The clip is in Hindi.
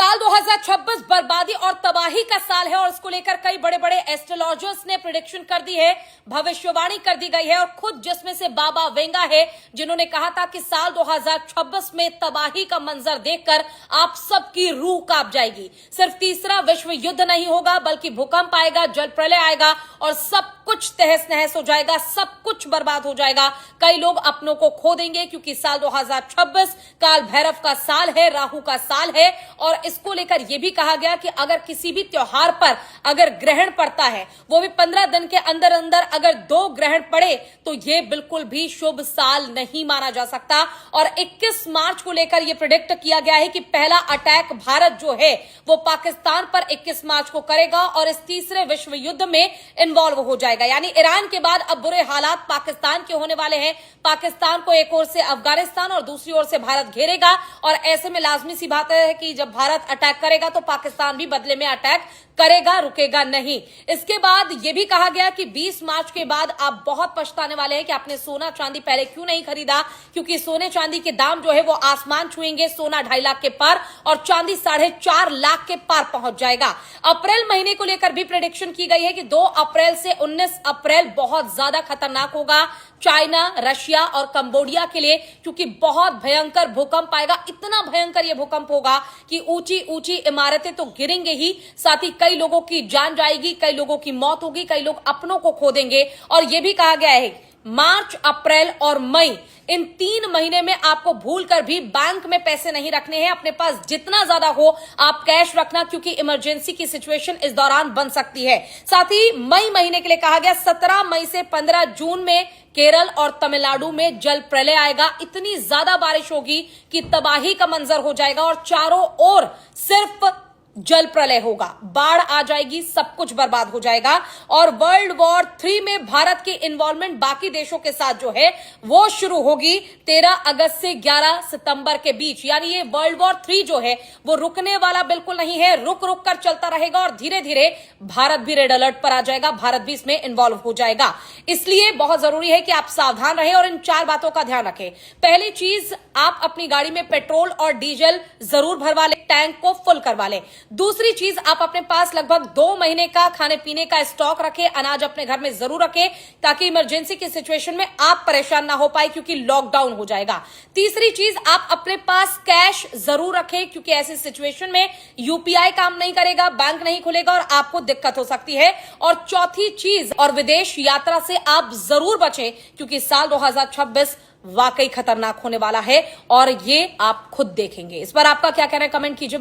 साल 2026 बर्बादी और तबाही का साल है और इसको लेकर कई बड़े बड़े एस्ट्रोलॉजर्स ने प्रेडिक्शन कर दी है, भविष्यवाणी कर दी गई है और खुद जिसमें से बाबा वेंगा है जिन्होंने कहा था कि साल 2026 में तबाही का मंजर देखकर आप सबकी रूह कांप जाएगी। सिर्फ तीसरा विश्व युद्ध नहीं होगा बल्कि भूकंप आएगा, जल प्रलय आएगा और सब कुछ तहस नहस हो जाएगा, सब कुछ बर्बाद हो जाएगा। कई लोग अपनों को खो देंगे क्योंकि साल 2026 काल भैरव का साल है, राहु का साल है और इसको लेकर यह भी कहा गया कि अगर किसी भी त्योहार पर अगर ग्रहण पड़ता है, वो भी 15 दिन के अंदर अंदर अगर 2 ग्रहण पड़े तो यह बिल्कुल भी शुभ साल नहीं माना जा सकता। और 21 मार्च को लेकर यह प्रेडिक्ट किया गया है कि पहला अटैक भारत जो है वो पाकिस्तान पर 21 मार्च को करेगा और इस तीसरे विश्व युद्ध में इन्वॉल्व हो जाएगा। यानी ईरान के बाद अब बुरे हालात पाकिस्तान के होने वाले हैं। पाकिस्तान को एक ओर से अफगानिस्तान और दूसरी ओर से भारत घेरेगा और ऐसे में लाजमी सी बात है कि जब भारत अटैक करेगा तो पाकिस्तान भी बदले में अटैक करेगा, रुकेगा नहीं। इसके बाद यह भी कहा गया कि 20 मार्च के बाद आप बहुत पछताने वाले हैं कि आपने सोना चांदी पहले क्यों नहीं खरीदा, क्योंकि सोने चांदी के दाम जो है वो आसमान छुएंगे। सोना 2.5 लाख के पार और चांदी 4.5 लाख के पार पहुंच जाएगा। अप्रैल महीने को लेकर भी प्रेडिक्शन की गई है कि 2 अप्रैल से 19 अप्रैल बहुत ज्यादा खतरनाक होगा चाइना, रशिया और कंबोडिया के लिए, क्योंकि बहुत भयंकर भूकंप आएगा। इतना भयंकर यह भूकंप होगा कि ऊंची ऊंची इमारतें तो गिरेंगे ही, साथ ही कई लोगों की जान जाएगी, कई लोगों की मौत होगी, कई लोग अपनों को खो देंगे। और यह भी कहा गया है मार्च, अप्रैल और मई इन 3 महीने में आपको भूलकर भी बैंक में पैसे नहीं रखने हैं। अपने पास जितना ज्यादा हो आप कैश रखना, क्योंकि इमरजेंसी की सिचुएशन इस दौरान बन सकती है। साथ ही मई महीने के लिए कहा गया 17 मई से 15 जून में केरल और तमिलनाडु में जल प्रलय आएगा। इतनी ज्यादा बारिश होगी कि तबाही का मंजर हो जाएगा और चारों ओर सिर्फ जल प्रलय होगा, बाढ़ आ जाएगी, सब कुछ बर्बाद हो जाएगा। और वर्ल्ड वॉर 3 में भारत की इन्वॉल्वमेंट बाकी देशों के साथ जो है वो शुरू होगी 13 अगस्त से 11 सितंबर के बीच। यानी ये वर्ल्ड वॉर 3 जो है वो रुकने वाला बिल्कुल नहीं है, रुक रुक कर चलता रहेगा और धीरे धीरे भारत भी रेड अलर्ट पर आ जाएगा, भारत भी इसमें इन्वॉल्व हो जाएगा। इसलिए बहुत जरूरी है कि आप सावधान रहें और इन 4 बातों का ध्यान रखें। पहली चीज, आप अपनी गाड़ी में पेट्रोल और डीजल जरूर भरवा लें, टैंक को फुल करवा लें। दूसरी चीज, आप अपने पास लगभग 2 महीने का खाने पीने का स्टॉक रखें, अनाज अपने घर में जरूर रखें ताकि इमरजेंसी की सिचुएशन में आप परेशान ना हो पाए, क्योंकि लॉकडाउन हो जाएगा। तीसरी चीज, आप अपने पास कैश जरूर रखें, क्योंकि ऐसी सिचुएशन में यूपीआई काम नहीं करेगा, बैंक नहीं खुलेगा और आपको दिक्कत हो सकती है। और चौथी चीज, और विदेश यात्रा से आप जरूर बचें, क्योंकि साल 2026 वाकई खतरनाक होने वाला है और ये आप खुद देखेंगे। इस पर आपका क्या कहना है, कमेंट कीजिए।